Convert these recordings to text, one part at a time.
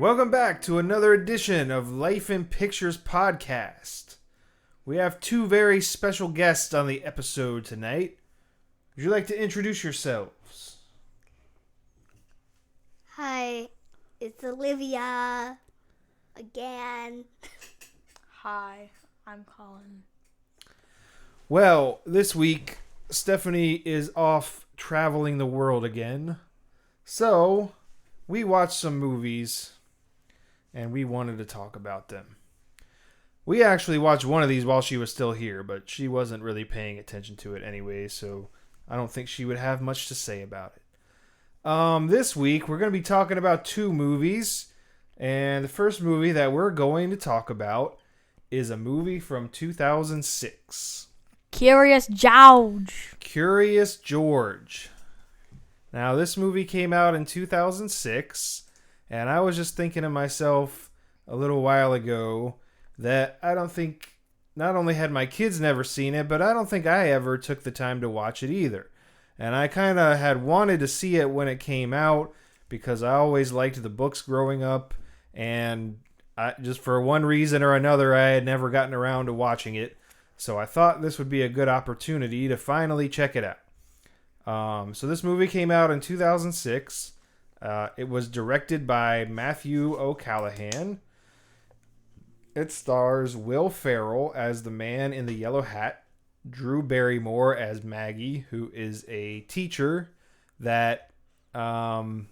Welcome back to another edition of Life in Pictures podcast. We have two very special guests on the episode tonight. Would you like to introduce yourselves? Hi, it's Olivia again. Hi, I'm Colin. Well, this week, Stefanie is off traveling the world again. So, we watched some movies, and we wanted to talk about them. We actually watched one of these while she was still here, but she wasn't really paying attention to it anyway, so I don't think she would have much to say about it. This week, we're going to be talking about two movies, and the first movie that we're going to talk about is a movie from 2006. Curious George. Curious George. Now, this movie came out in 2006, and I was just thinking to myself a little while ago that I don't think, not only had my kids never seen it, but I don't think I ever took the time to watch it either. And I kind of had wanted to see it when it came out because I always liked the books growing up, and just for one reason or another, I had never gotten around to watching it. So I thought this would be a good opportunity to finally check it out. So this movie came out in 2006. It was directed by Matthew O'Callaghan. It stars Will Ferrell as the man in the yellow hat, Drew Barrymore as Maggie, who is a teacher that, and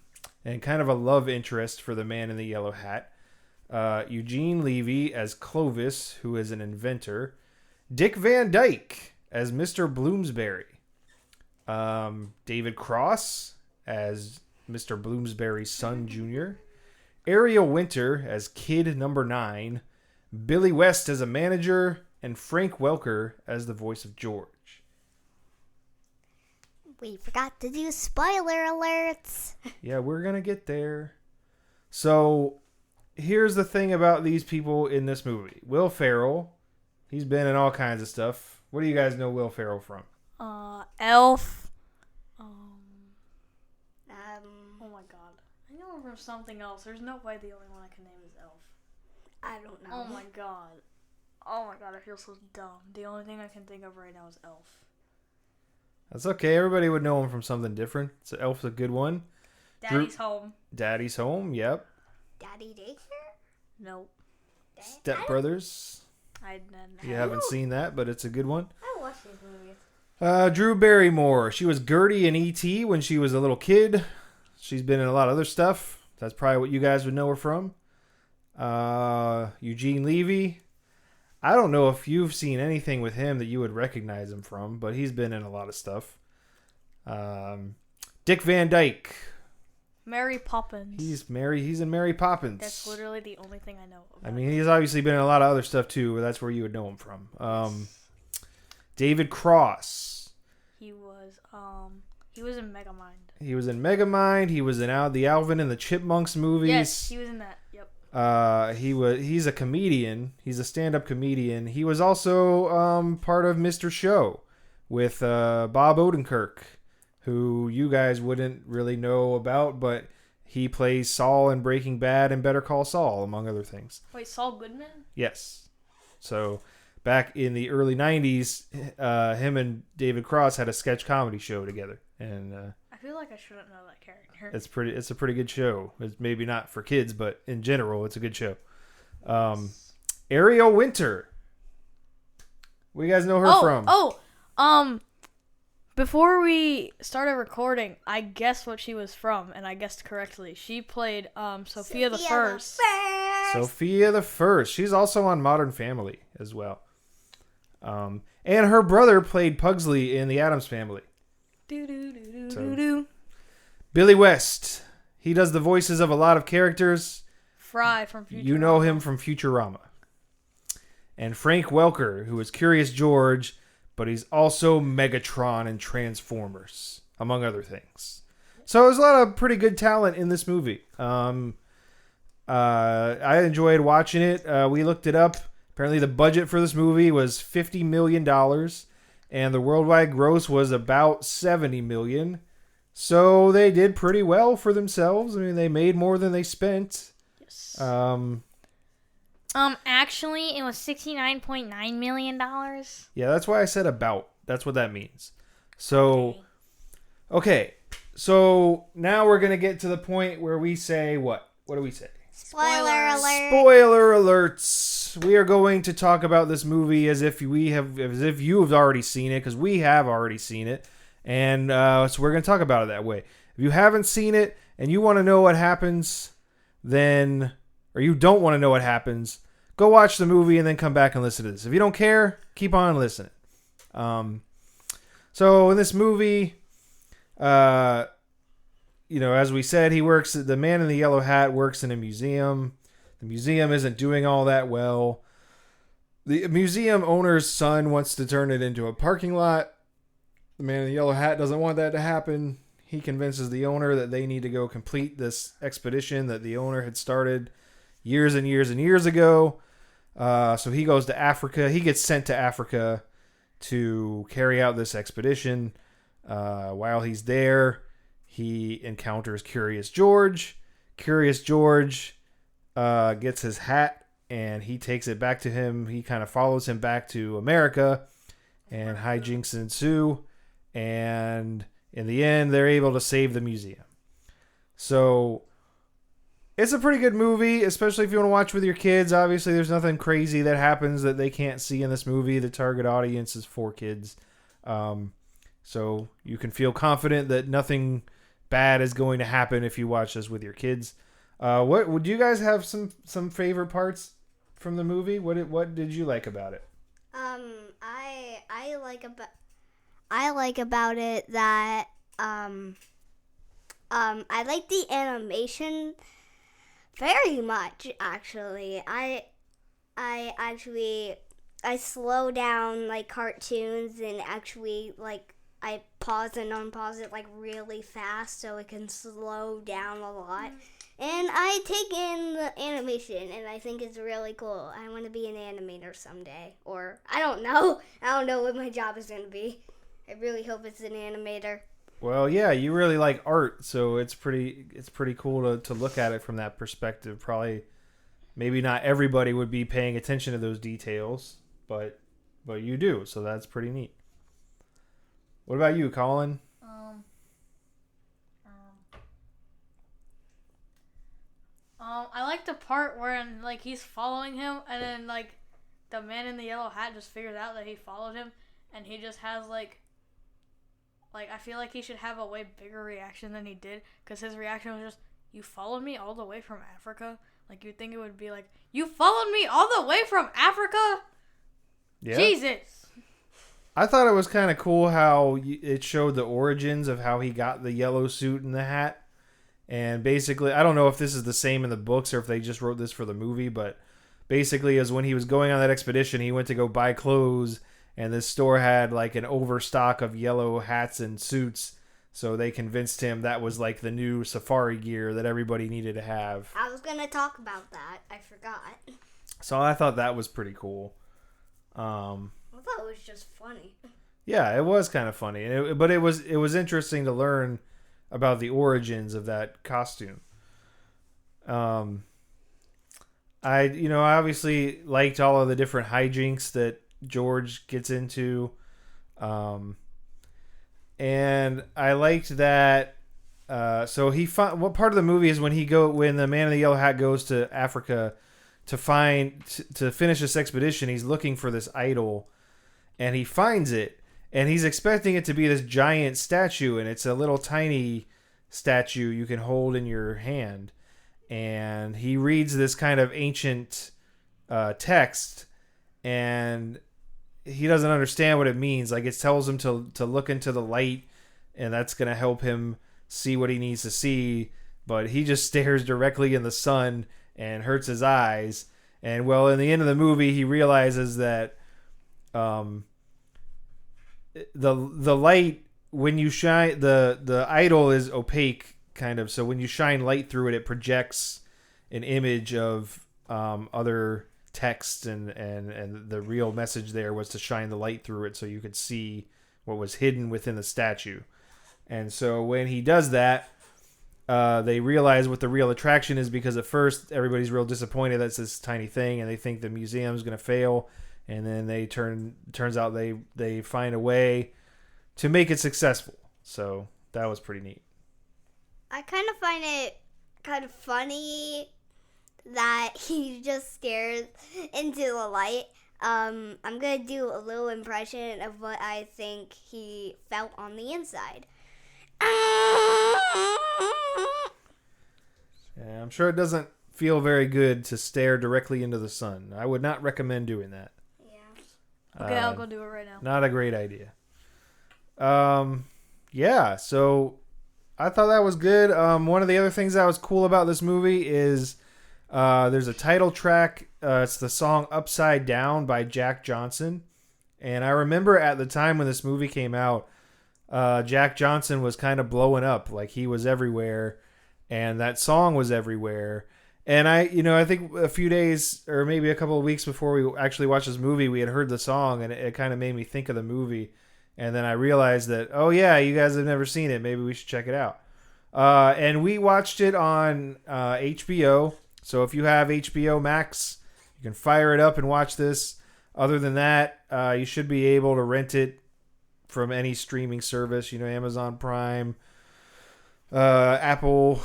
kind of a love interest for the man in the yellow hat. Eugene Levy as Clovis, who is an inventor. Dick Van Dyke as Mr. Bloomsbury. David Cross as Mr. Bloomsbury's son, Jr. Ariel Winter as Kid Number 9. Billy West as a manager. And Frank Welker as the voice of George. We forgot to do spoiler alerts. Yeah, we're going to get there. So, here's the thing about these people in this movie. Will Ferrell, he's been in all kinds of stuff. What do you guys know Will Ferrell from? Elf. Oh my god. I know him from something else. There's no way the only one I can name is Elf. I don't know. Oh my god. Oh my god, I feel so dumb. The only thing I can think of right now is Elf. That's okay. Everybody would know him from something different. So Elf's a good one. Daddy's Home. Daddy's Home, yep. Daddy Daycare? Nope. Step Brothers. You haven't seen that, but it's a good one. I watched these movies. Drew Barrymore. She was Gertie in E.T. when she was a little kid. She's been in a lot of other stuff. That's probably what you guys would know her from. Eugene Levy. I don't know if you've seen anything with him that you would recognize him from, but he's been in a lot of stuff. Dick Van Dyke. Mary Poppins. He's in Mary Poppins. That's literally the only thing I know about. I mean, he's obviously been in a lot of other stuff too, but that's where you would know him from. David Cross. He was in Megamind. He was in Megamind. He was in the Alvin and the Chipmunks movies. Yes, he was in that. Yep. He's a comedian. He's a stand-up comedian. He was also part of Mr. Show with Bob Odenkirk, who you guys wouldn't really know about, but he plays Saul in Breaking Bad and Better Call Saul, among other things. Wait, Saul Goodman? Yes. So back in the early 90s, him and David Cross had a sketch comedy show together, and I feel like I shouldn't know that character. It's a pretty good show. It's maybe not for kids, but in general, it's a good show. Ariel Winter. What do you guys know her from? Before we started recording, I guessed what she was from, and I guessed correctly. She played Sophia the First. Sophia the First. She's also on Modern Family as well. And her brother played Pugsley in The Addams Family. Billy West. He does the voices of a lot of characters. Fry from Futurama. You know him from Futurama. And Frank Welker, who is Curious George, but he's also Megatron and Transformers, among other things. So there's a lot of pretty good talent in this movie. I enjoyed watching it. We looked it up. Apparently the budget for this movie was $50 million, and the worldwide gross was about $70 million. So they did pretty well for themselves. I mean, they made more than they spent. Actually, it was $69.9 million. Yeah, that's why I said about. That's what that means. So, okay. So now we're going to get to the point where we say what? What do we say? Spoiler alert. Spoiler alerts. We are going to talk about this movie as if you have already seen it, because we have already seen it. And so we're going to talk about it that way. If you haven't seen it and you want to know what happens, then, or you don't want to know what happens, go watch the movie and then come back and listen to this. If you don't care, keep on listening. So in this movie, as we said, the man in the yellow hat works in a museum. The museum isn't doing all that well. The museum owner's son wants to turn it into a parking lot. The man in the yellow hat doesn't want that to happen. He convinces the owner that they need to go complete this expedition that the owner had started years and years and years ago. So he goes to Africa. He gets sent to Africa to carry out this expedition. While he's there, he encounters Curious George. Curious George gets his hat and he takes it back to him. He kind of follows him back to America, and hijinks ensue. And in the end, they're able to save the museum. So it's a pretty good movie, especially if you want to watch with your kids. Obviously, there's nothing crazy that happens that they can't see in this movie. The target audience is for kids. So you can feel confident that nothing bad is going to happen if you watch this with your kids. What would you guys have some favorite parts from the movie? What did you like about it? I like about it that I like the animation very much. Actually, I slow down like cartoons, and actually like I pause and unpause it like really fast so it can slow down a lot. And I take in the animation, and I think it's really cool. I want to be an animator someday, or I don't know. I don't know what my job is going to be. I really hope it's an animator. Well, yeah, you really like art, so it's pretty cool to look at it from that perspective. Probably, maybe not everybody would be paying attention to those details, but you do, so that's pretty neat. What about you, Colin? I like the part where like he's following him, and then like the man in the yellow hat just figures out that he followed him, and he just has like I feel like he should have a way bigger reaction than he did, because his reaction was just, "You followed me all the way from Africa?" Like, you'd think it would be like, "You followed me all the way from Africa?" Yeah. Jesus. I thought it was kind of cool how it showed the origins of how he got the yellow suit and the hat. And basically, I don't know if this is the same in the books or if they just wrote this for the movie, but basically, as when he was going on that expedition, he went to go buy clothes, and this store had like an overstock of yellow hats and suits. So they convinced him that was like the new safari gear that everybody needed to have. I was going to talk about that. I forgot. So I thought that was pretty cool. I thought it was just funny. Yeah, it was kind of funny. But it was interesting to learn about the origins of that costume. I obviously liked all of the different hijinks that George gets into. And I liked that. So what part of the movie is when the man in the yellow hat goes to Africa to finish this expedition. He's looking for this idol, and he finds it, and he's expecting it to be this giant statue, and it's a little tiny statue you can hold in your hand. And he reads this kind of ancient text, and he doesn't understand what it means. Like, it tells him to look into the light, and that's going to help him see what he needs to see. But he just stares directly in the sun and hurts his eyes. And well, in the end of the movie, he realizes that the light, when you shine, the idol is opaque, kind of. So when you shine light through it, it projects an image of other text, and the real message there was to shine the light through it so you could see what was hidden within the statue. And so when he does that, they realize what the real attraction is, because at first everybody's real disappointed that's this tiny thing and they think the museum's going to fail, and then turns out they find a way to make it successful. So that was pretty neat. I kind of find it kind of funny that he just stares into the light. I'm going to do a little impression of what I think he felt on the inside. Yeah, I'm sure it doesn't feel very good to stare directly into the sun. I would not recommend doing that. Yeah. Okay, I'll go do it right now. Not a great idea. Yeah, so I thought that was good. One of the other things that was cool about this movie is there's a title track. It's the song Upside Down by Jack Johnson. And I remember at the time when this movie came out, Jack Johnson was kind of blowing up. Like, he was everywhere, and that song was everywhere. And I think a few days or maybe a couple of weeks before we actually watched this movie, we had heard the song, and it kind of made me think of the movie. And then I realized that, oh yeah, you guys have never seen it. Maybe we should check it out. And we watched it on HBO. So if you have HBO Max, you can fire it up and watch this. Other than that, you should be able to rent it from any streaming service, Amazon Prime, Apple,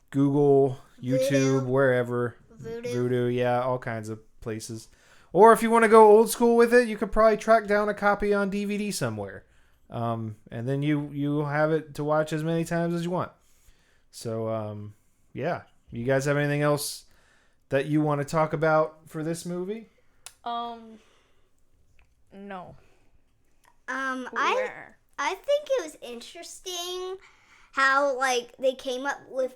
Google, YouTube, wherever. Voodoo, yeah, all kinds of places. Or if you want to go old school with it, you could probably track down a copy on DVD somewhere. And then you have it to watch as many times as you want. So, yeah. You guys have anything else that you want to talk about for this movie? No. I think it was interesting how they came up with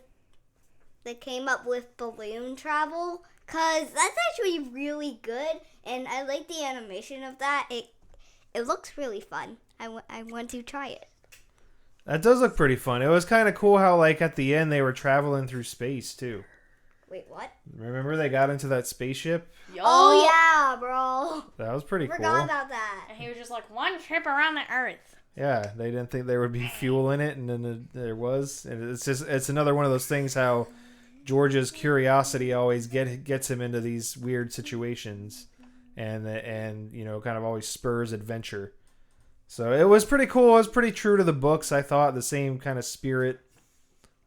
balloon travel, cause that's actually really good, and I like the animation of that. It looks really fun. I want to try it. That does look pretty fun. It was kind of cool how at the end they were traveling through space too. Wait, what? Remember they got into that spaceship? Yo. Oh yeah, bro. That was pretty cool. Forgot about that. And he was just like, one trip around the Earth. Yeah, they didn't think there would be fuel in it, and then there was. And it's another one of those things how George's curiosity always gets him into these weird situations, and kind of always spurs adventure. So it was pretty cool. It was pretty true to the books, I thought. The same kind of spirit.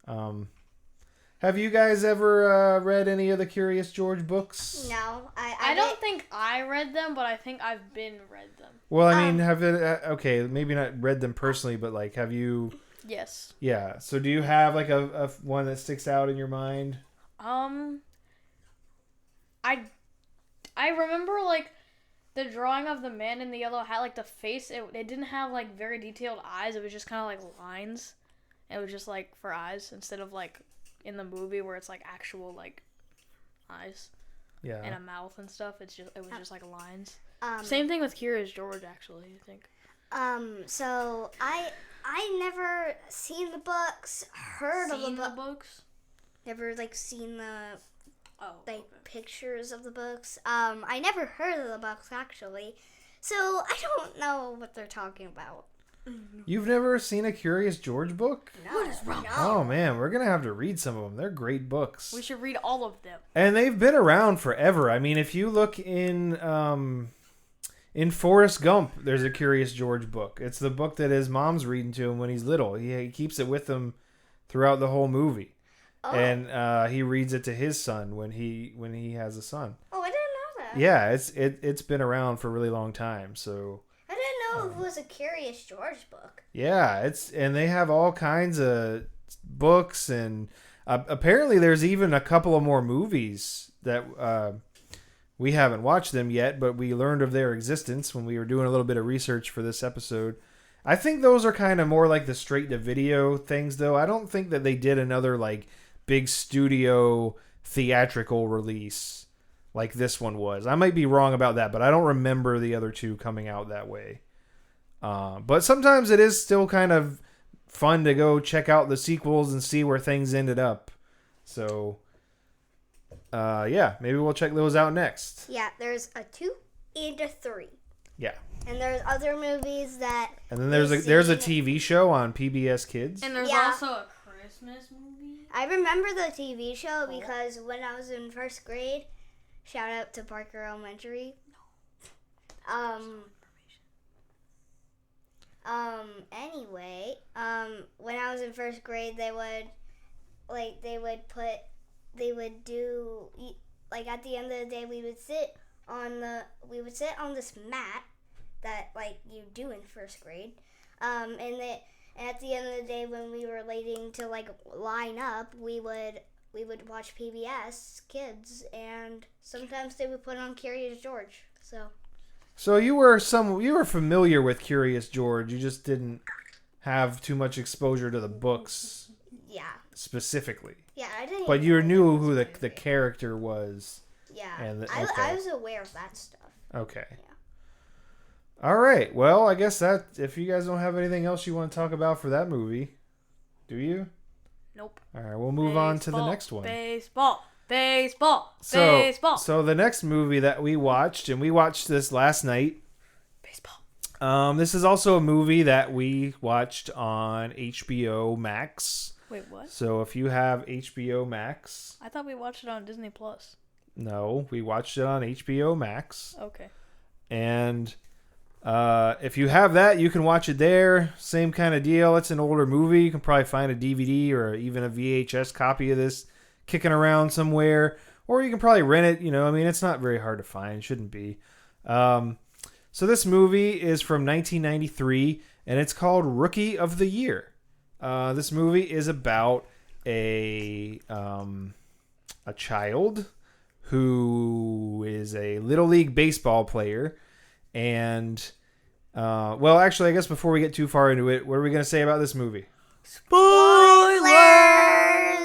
Have you guys ever read any of the Curious George books? No, I don't think I read them, but I think I've been read them. Well, I mean, have it? Okay, maybe not read them personally, but have you? Yes. Yeah. So, do you have a one that sticks out in your mind? I remember the drawing of the man in the yellow hat, the face. It didn't have very detailed eyes. It was just kind of lines. It was just for eyes instead of in the movie where it's actual eyes. Yeah. And a mouth and stuff. It was just lines. Same thing with Curious George, actually, I think. So I never seen the books, heard of the books. Never seen the pictures of the books. I never heard of the books actually, so I don't know what they're talking about. You've never seen a Curious George book? No. What is wrong? No. Oh man, we're gonna have to read some of them. They're great books. We should read all of them. And they've been around forever. I mean, if you look in Forrest Gump, there's a Curious George book. It's the book that his mom's reading to him when he's little. He keeps it with him throughout the whole movie. Oh. And he reads it to his son when he has a son. Oh, I didn't know that. Yeah, it's been around for a really long time. So I didn't know it was a Curious George book. yeah, and they have all kinds of books, and apparently there's even a couple of more movies that we haven't watched them yet, but we learned of their existence when we were doing a little bit of research for this episode. I think those are kind of more like the straight to video things, though. I don't think that they did another big studio theatrical release like this one was. I might be wrong about that, but I don't remember the other two coming out that way. But sometimes it is still kind of fun to go check out the sequels and see where things ended up. So, yeah, maybe we'll check those out next. Yeah, there's a 2 and a 3. Yeah. And there's other movies that... And then there's a TV show on PBS Kids. And there's Yeah. also a Christmas movie. I remember the TV show because when I was in first grade, shout out to Parker Elementary. Anyway, when I was in first grade, they would do like at the end of the day we would sit on this mat that like you do in first grade, and at the end of the day when we were waiting to like line up, we would watch PBS Kids, and sometimes they would put on Curious George. So you were familiar with Curious George. You just didn't have too much exposure to the books. Yeah. Specifically. Yeah, I didn't. But you knew who the character was. Yeah. Okay. I was aware of that stuff. Okay. Yeah. All right. Well, I guess that if you guys don't have anything else you want to talk about for that movie, do you? Nope. All right, we'll move on to the next one. Baseball. So the next movie that we watched, and we watched this last night. Baseball. This is also a movie that we watched on HBO Max. Wait, what? So if you have HBO Max, I thought we watched it on Disney Plus. no, we watched it on HBO Max. Okay. And if you have that, you can watch it there. Same kind of deal. It's an older movie. You can probably find a DVD or even a VHS copy of this kicking around somewhere. Or you can probably rent it. It's not very hard to find. It shouldn't be. So this movie is from 1993, and it's called Rookie of the Year. This movie is about a child who is a Little League baseball player. And, well, actually, I guess before we get too far into it, what are we going to say about this movie? Spoilers!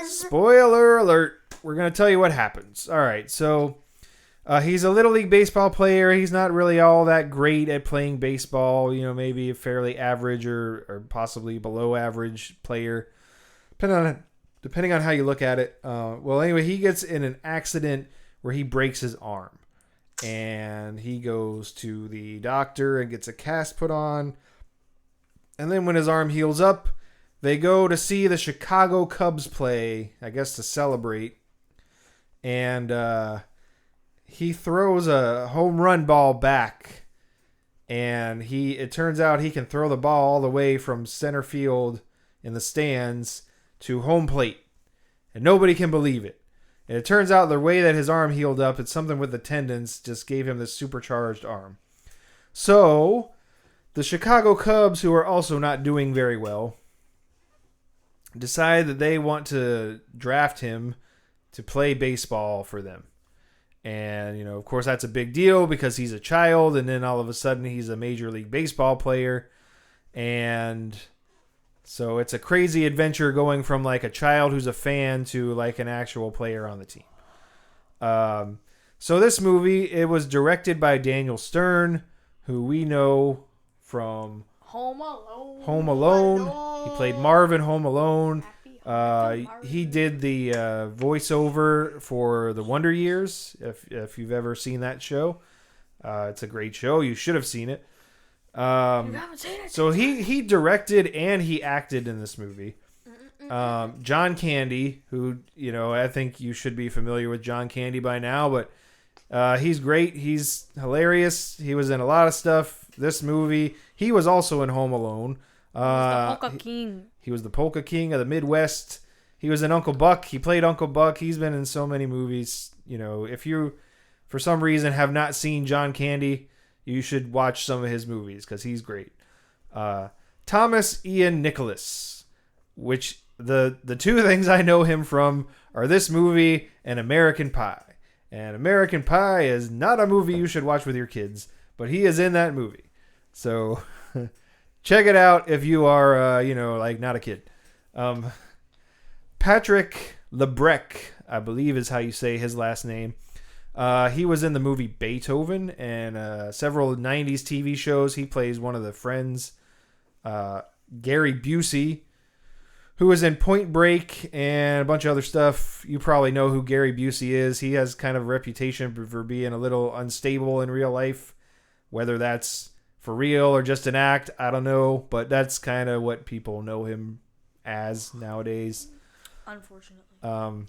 Spoiler alert. We're going to tell you what happens. All right, so he's a Little League baseball player. He's not really all that great at playing baseball. Maybe a fairly average or possibly below average player, depending on how you look at it. Well, anyway, he gets in an accident where he breaks his arm. And he goes to the doctor and gets a cast put on. And then when his arm heals up, they go to see the Chicago Cubs play, I guess to celebrate. And he throws a home run ball back. And it turns out he can throw the ball all the way from center field in the stands to home plate. And nobody can believe it. And it turns out the way that his arm healed up, it's something with the tendons, just gave him this supercharged arm. So, the Chicago Cubs, who are also not doing very well, decide that they want to draft him to play baseball for them. And, of course, that's a big deal because he's a child, and then all of a sudden he's a Major League Baseball player. And so it's a crazy adventure going from like a child who's a fan to like an actual player on the team. So this movie, it was directed by Daniel Stern, who we know from Home Alone. Home Alone. He played Marvin Home Alone. He did the voiceover for The Wonder Years, if you've ever seen that show. It's a great show. You should have seen it. You haven't seen it. So he directed and he acted in this movie. John Candy, who, I think you should be familiar with John Candy by now, but he's great. He's hilarious. He was in a lot of stuff. This movie, he was also in Home Alone. The Polka King. He was the Polka King of the Midwest. He was in Uncle Buck. He played Uncle Buck. He's been in so many movies. If you, for some reason, have not seen John Candy, you should watch some of his movies because he's great. Thomas Ian Nicholas, which the two things I know him from are this movie and American Pie. And American Pie is not a movie you should watch with your kids, but he is in that movie. So check it out if you are, not a kid. Patrick Lebrec, I believe is how you say his last name. He was in the movie Beethoven and several 90s TV shows. He plays one of the friends. Gary Busey, who was in Point Break and a bunch of other stuff. You probably know who Gary Busey is. He has kind of a reputation for being a little unstable in real life. Whether that's for real or just an act, I don't know. But that's kind of what people know him as nowadays. Unfortunately.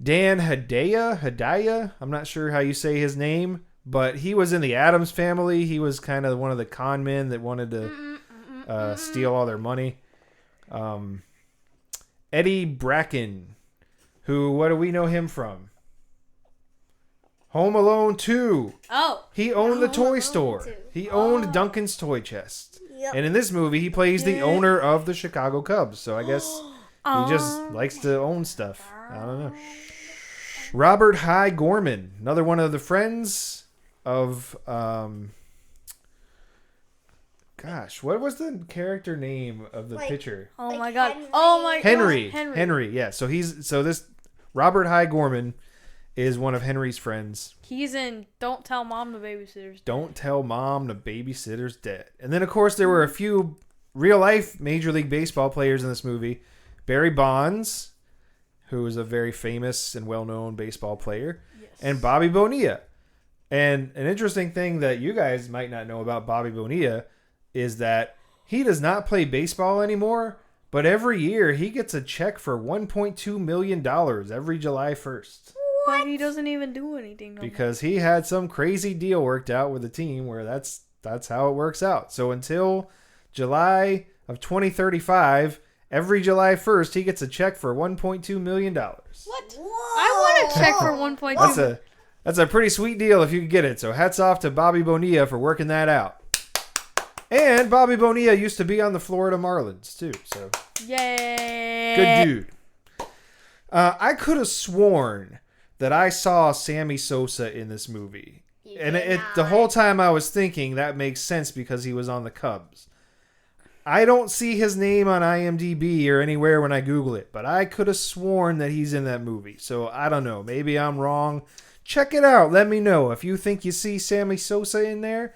Dan Hedaya, I'm not sure how you say his name, but he was in the Addams Family. He was kind of one of the con men that wanted to steal all their money. Eddie Bracken, what do we know him from? Home Alone 2. Oh. He owned the toy store. He owned Duncan's Toy Chest. Yep. And in this movie, he plays the owner of the Chicago Cubs. So I guess he just likes to own stuff. I don't know. Robert High Gorman, another one of the friends of... Gosh, what was the character name of the pitcher? Oh my god. Oh my god. Henry, yeah. So this Robert High Gorman is one of Henry's friends. He's in Don't Tell Mom the Babysitter's Dead. Don't Tell Mom the Babysitter's Dead. And then, of course, there were a few real-life Major League Baseball players in this movie. Barry Bonds, who is a very famous and well-known baseball player, and Bobby Bonilla. And an interesting thing that you guys might not know about Bobby Bonilla is that he does not play baseball anymore, but every year he gets a check for $1.2 million every July 1st. But he doesn't even do anything. Because he had some crazy deal worked out with the team where that's how it works out. So until July of 2035, every July 1st, he gets a check for $1.2 million. What? I want a check for 1.2. That's a pretty sweet deal if you can get it. So hats off to Bobby Bonilla for working that out. And Bobby Bonilla used to be on the Florida Marlins, too. So, yay! Good dude. I could have sworn that I saw Sammy Sosa in this movie. And the whole time I was thinking that makes sense because he was on the Cubs. I don't see his name on IMDb or anywhere when I Google it, but I could have sworn that he's in that movie. So, I don't know. Maybe I'm wrong. Check it out. Let me know. If you think you see Sammy Sosa in there,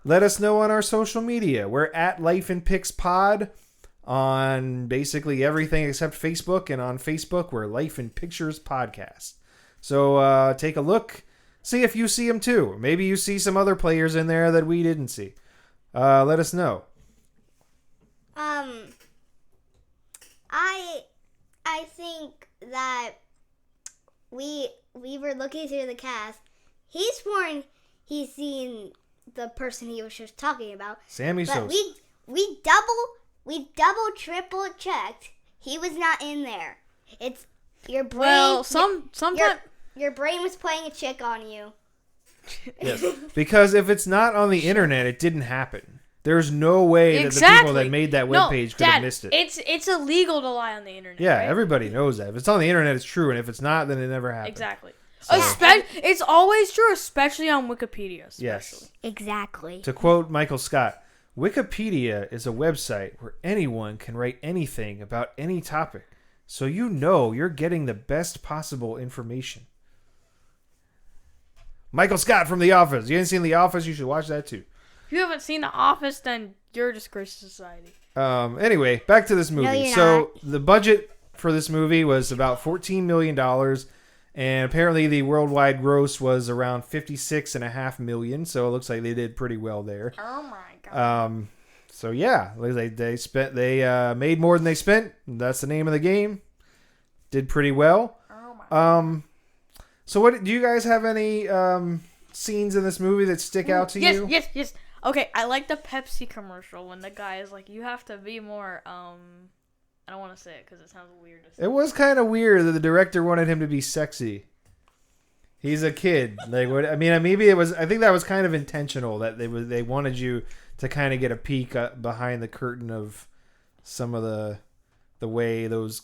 let us know on our social media. We're at Life in Pics Pod on basically everything except Facebook. And on Facebook, we're Life in Pictures Podcast. So take a look. See if you see him too. Maybe you see some other players in there that we didn't see. Let us know. I think that we were looking through the cast. He's sworn he's seen the person he was just talking about. Sammy Sosa. We double triple checked. He was not in there. It's your brain. Well, sometimes your brain was playing a trick on you. Yes. Because if it's not on the internet, it didn't happen. There's no way that the people that made that webpage could have missed it. It's illegal to lie on the internet. Yeah, right? Everybody knows that. If it's on the internet, it's true, and if it's not, then it never happened. Exactly. So, It's always true, especially on Wikipedia. Yes. Exactly. To quote Michael Scott, Wikipedia is a website where anyone can write anything about any topic, so you know you're getting the best possible information. Michael Scott from The Office. You haven't seen The Office? You should watch that too. If you haven't seen The Office, then you're a disgrace to society. Anyway, back to this movie. No, you're so not. The budget for this movie was about $14 million, and apparently the worldwide gross was around $56.5 million. So it looks like they did pretty well there. Oh my god. So yeah, they made more than they spent. That's the name of the game. Did pretty well. Oh my god. So what do you guys have any scenes in this movie that stick out to you? Yes. Okay, I like the Pepsi commercial when the guy is like, "You have to be more." I don't want to say it because it sounds weird. It was kind of weird that the director wanted him to be sexy. He's a kid. Maybe it was. I think that was kind of intentional that they wanted you to kind of get a peek behind the curtain of some of the way those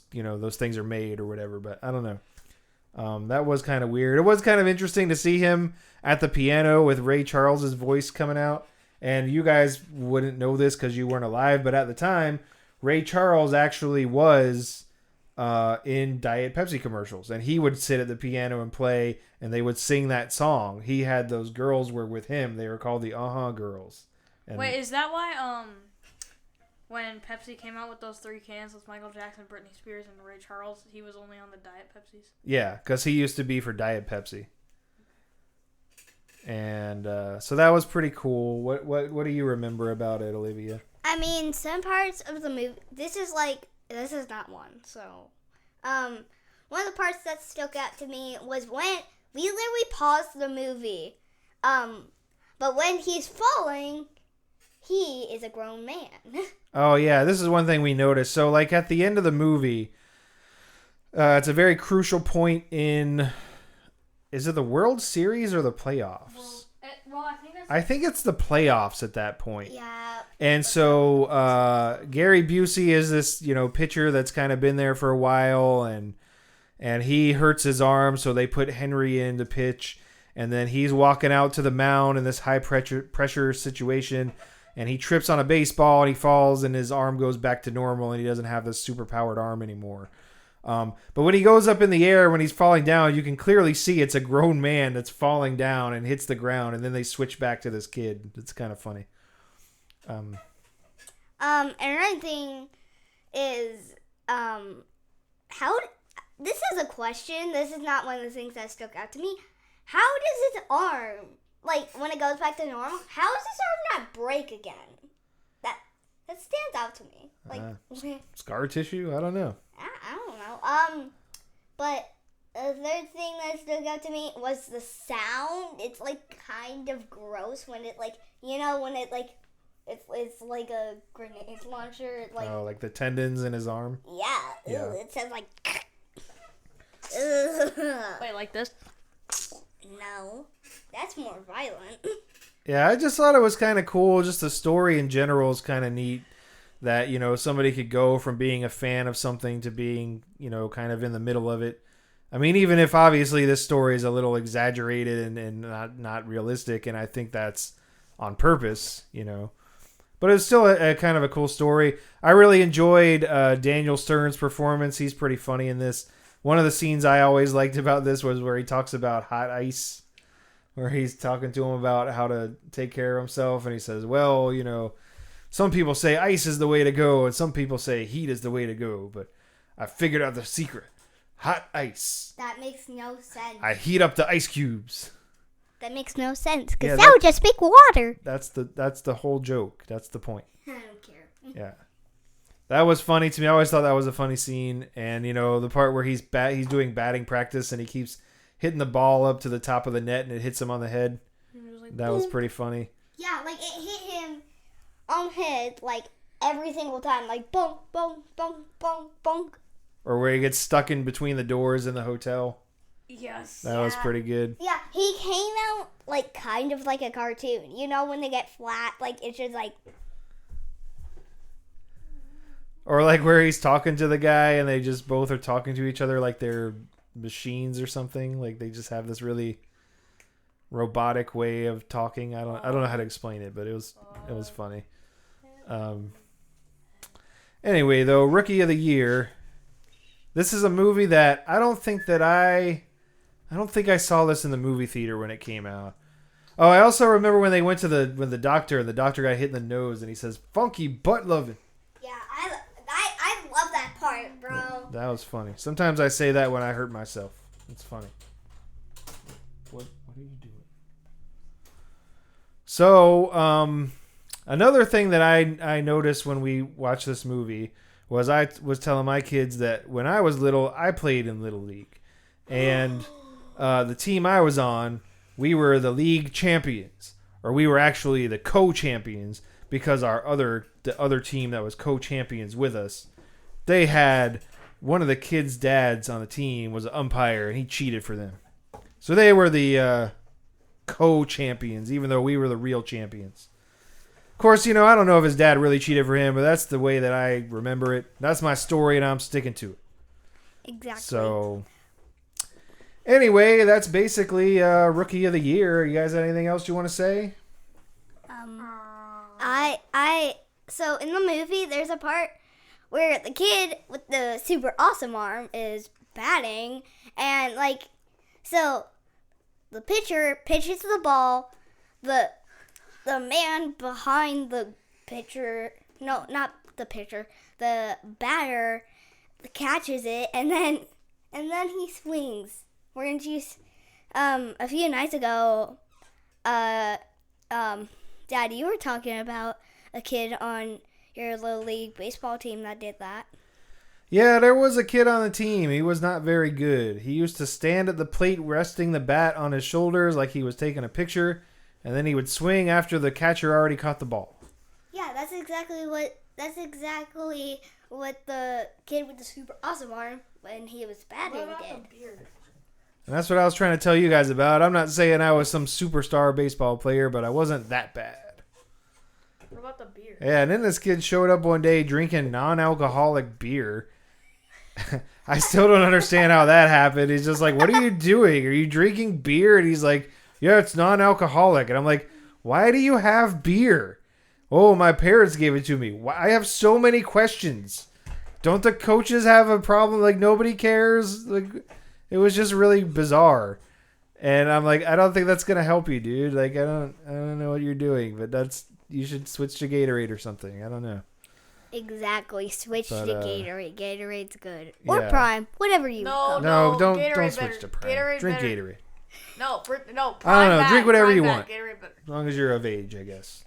things are made or whatever. But I don't know. That was kind of weird. It was kind of interesting to see him at the piano with Ray Charles's voice coming out. And you guys wouldn't know this because you weren't alive, but at the time, Ray Charles actually was in Diet Pepsi commercials, and he would sit at the piano and play, and they would sing that song. He had those girls were with him. They were called the Girls. And wait, is that why when Pepsi came out with those 3 cans with Michael Jackson, Britney Spears, and Ray Charles, he was only on the Diet Pepsis? Yeah, because he used to be for Diet Pepsi. And so that was pretty cool. What do you remember about it, Olivia? I mean, some parts of the movie. This is not one. So, One of the parts that stuck out to me was when we literally paused the movie. But when he's falling, he is a grown man. Oh, yeah, this is one thing we noticed. So, like, at the end of the movie, it's a very crucial point in... Is it the World Series or the playoffs? I think it's the playoffs at that point. Yeah. And so Gary Busey is this, pitcher that's kind of been there for a while, and he hurts his arm, so they put Henry in to pitch, and then he's walking out to the mound in this high pressure situation, and he trips on a baseball and he falls, and his arm goes back to normal, and he doesn't have this super powered arm anymore. But when he goes up in the air, when he's falling down, you can clearly see it's a grown man that's falling down and hits the ground, and then they switch back to this kid. It's kind of funny. Another thing is, how, this is a question, this is not one of the things that stuck out to me. How does his arm, like, when it goes back to normal, how does his arm not break again? That stands out to me. Like, scar tissue? I don't know. I don't know. But the third thing that stuck out to me was the sound. It's, like, kind of gross when it, like, when it, like, it's like a grenade launcher. Like, oh, like the tendons in his arm? Yeah. Yeah. It says, like... Wait, like this? No. That's more violent. Yeah, I just thought it was kind of cool. Just the story in general is kind of neat. That, somebody could go from being a fan of something to being, kind of in the middle of it. I mean, even if obviously this story is a little exaggerated and not realistic, and I think that's on purpose, But it's still a kind of a cool story. I really enjoyed Daniel Stern's performance. He's pretty funny in this. One of the scenes I always liked about this was where he talks about hot ice, where he's talking to him about how to take care of himself, and he says, well, some people say ice is the way to go, and some people say heat is the way to go, but I figured out the secret. Hot ice. That makes no sense. I heat up the ice cubes. That makes no sense, because Yeah, that would just make water. That's the whole joke. That's the point. I don't care. Yeah. That was funny to me. I always thought that was a funny scene. And, the part where he's doing batting practice and he keeps hitting the ball up to the top of the net and it hits him on the head. That was pretty funny. Yeah, like it hit him on head, like every single time. Like, boom, boom, boom, boom, boom. Or where he gets stuck in between the doors in the hotel. Yes. That was pretty good. Yeah, he came out like kind of like a cartoon. When they get flat, like it's just like... Or like where he's talking to the guy and they just both are talking to each other like they're machines or something. Like they just have this really robotic way of talking. I don't know how to explain it, but it was funny. Anyway, though, Rookie of the Year. This is a movie that I don't think I saw this in the movie theater when it came out. Oh, I also remember when they went to the doctor and the doctor got hit in the nose and he says, "Funky butt loving." Yeah, I love that part, bro. That was funny. Sometimes I say that when I hurt myself. It's funny. What are you doing? So, another thing that I noticed when we watched this movie was I was telling my kids that when I was little, I played in Little League. And the team I was on, we were the league champions. Or we were actually the co-champions because the other team that was co-champions with us, they had one of the kids' dads on the team was an umpire and he cheated for them. So they were the co-champions, even though we were the real champions. Of course, I don't know if his dad really cheated for him, but that's the way that I remember it. That's my story, and I'm sticking to it. Exactly. So, anyway, that's basically Rookie of the Year. You guys have anything else you want to say? So in the movie, there's a part where the kid with the super awesome arm is batting, and so the pitcher pitches the ball, the man behind the pitcher, no, not the pitcher, the batter catches it, and then he swings. Weren't you, a few nights ago, Dad, you were talking about a kid on your Little League baseball team that did that. Yeah, there was a kid on the team. He was not very good. He used to stand at the plate resting the bat on his shoulders like he was taking a picture, and then he would swing after the catcher already caught the ball. Yeah, that's exactly what the kid with the super awesome arm when he was batting did. And that's what I was trying to tell you guys about. I'm not saying I was some superstar baseball player, but I wasn't that bad. What about the beer? Yeah, and then this kid showed up one day drinking non-alcoholic beer. I still don't understand how that happened. He's just like, what are you doing? Are you drinking beer? And he's like, yeah, it's non-alcoholic. And I'm like, why do you have beer? Oh, my parents gave it to me. I have so many questions. Don't the coaches have a problem? Like, nobody cares? Like, it was just really bizarre. And I'm like, I don't think that's going to help you, dude. Like, I don't know what you're doing, but you should switch to Gatorade or something. I don't know. Exactly. Switch to Gatorade. Gatorade's good. Yeah. Or Prime. Whatever you No, don't switch to Prime. Gatorade Drink better. Gatorade. No, Prime I don't know. Drink whatever you want. Gatorade better. As long as you're of age, I guess.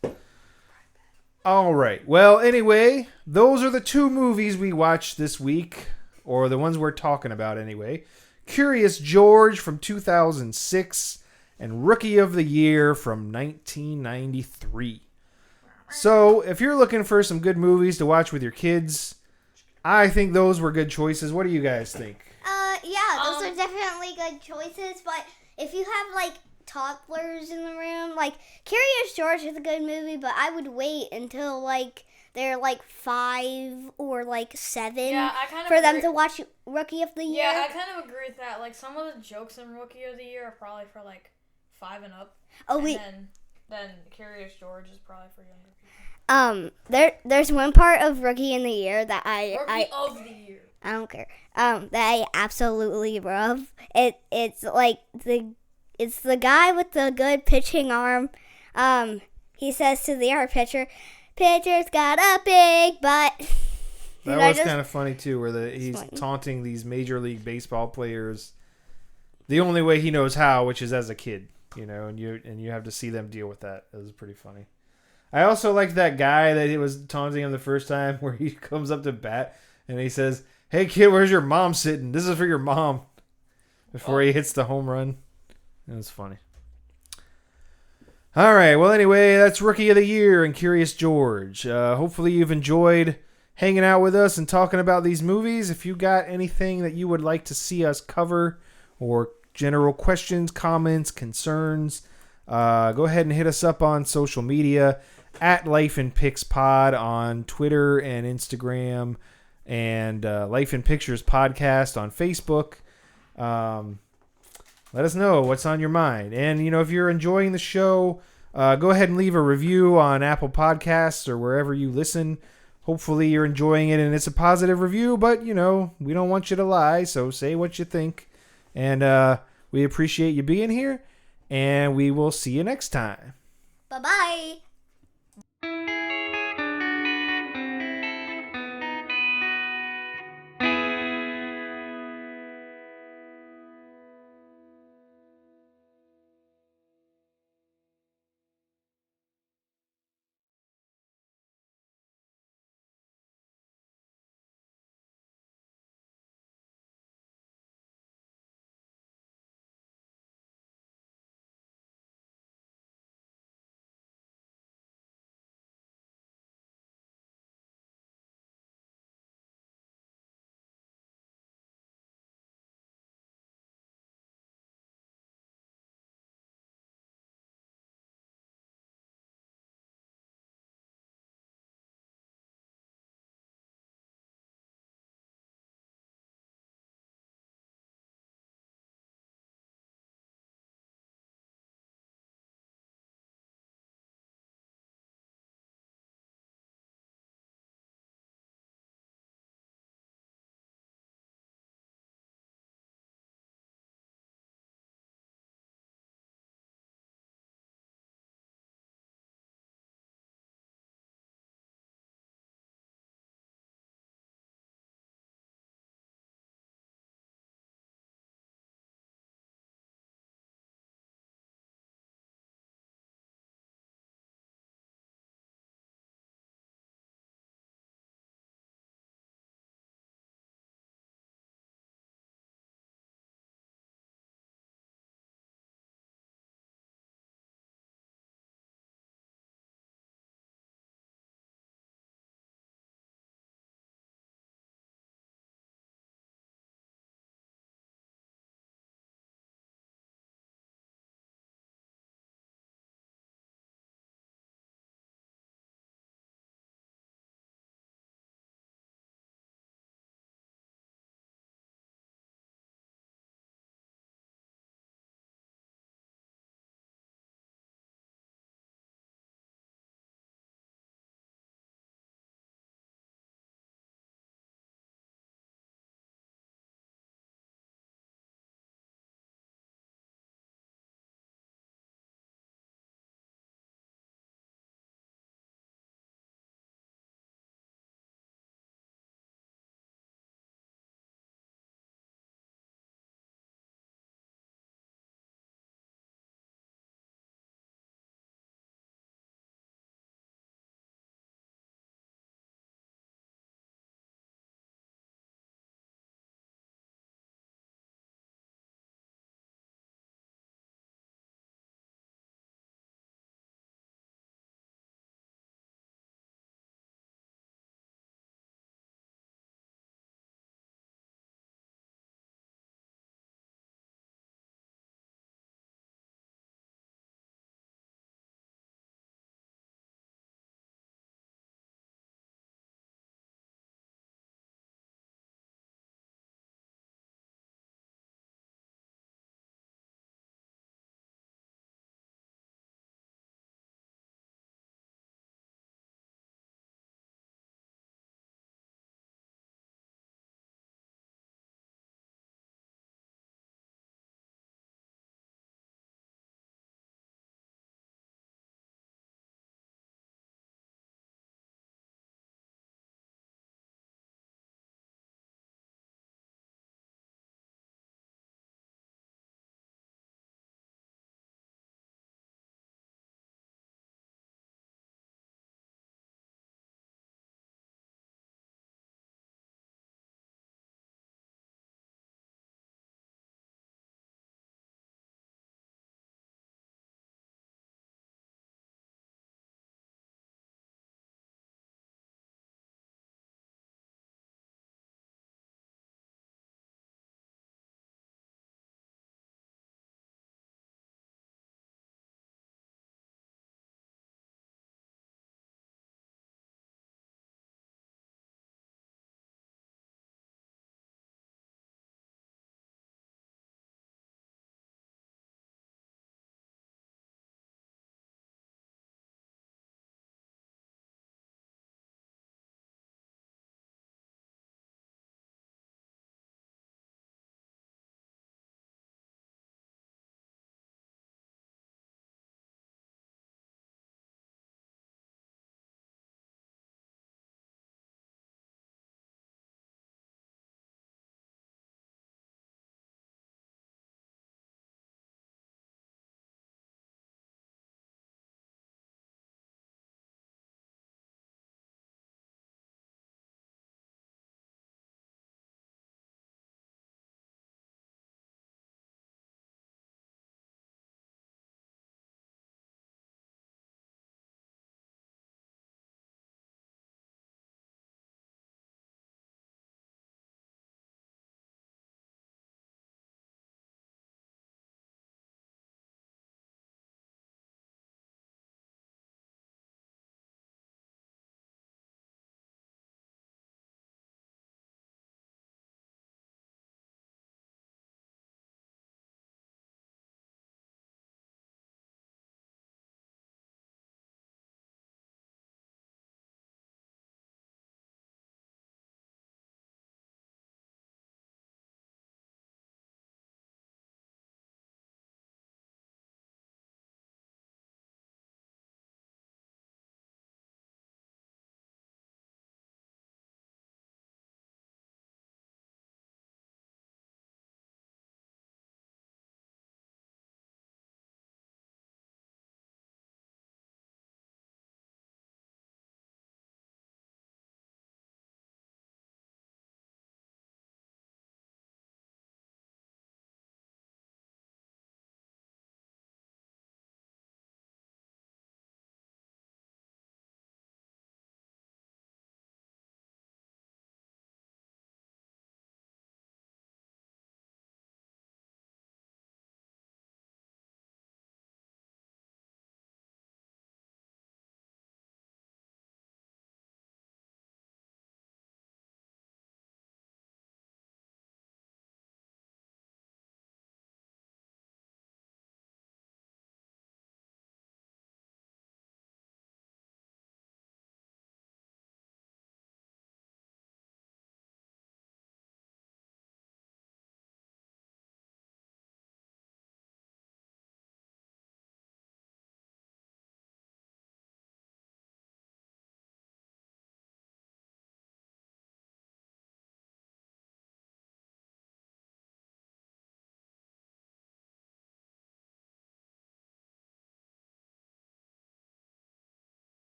All right. Well, anyway, those are the two movies we watched this week, or the ones we're talking about anyway. Curious George from 2006 and Rookie of the Year from 1993. So, if you're looking for some good movies to watch with your kids, I think those were good choices. What do you guys think? Yeah, those are definitely good choices, but if you have, like, toddlers in the room, like, Curious George is a good movie, but I would wait until, like, they're, like, 5 or, like, 7 for them to watch Rookie of the Year. Yeah, I kind of agree with that. Like, some of the jokes in Rookie of the Year are probably for, like, 5 and up. Oh, and then Curious George is probably for younger people. There's one part of Rookie in the Year that Rookie of the Year. I don't care. That I absolutely love. It's like it's the guy with the good pitching arm. He says to the other pitcher's got a big butt. That was kind of funny too, where he's taunting these Major League Baseball players the only way he knows how, which is as a kid, and you have to see them deal with that. It was pretty funny. I also liked that guy that he was taunting him the first time, where he comes up to bat and he says, "Hey kid, where's your mom sitting? This is for your mom." Before he hits the home run. It was funny. All right. Well, anyway, that's Rookie of the Year and Curious George. Hopefully you've enjoyed hanging out with us and talking about these movies. If you got anything that you would like to see us cover, or general questions, comments, concerns, go ahead and hit us up on social media at Life in Pics Pod on Twitter and Instagram, and Life in Pictures Podcast on Facebook. Let us know what's on your mind. And, if you're enjoying the show, go ahead and leave a review on Apple Podcasts or wherever you listen. Hopefully you're enjoying it and it's a positive review, but, we don't want you to lie, so say what you think. And we appreciate you being here, and we will see you next time. Bye-bye.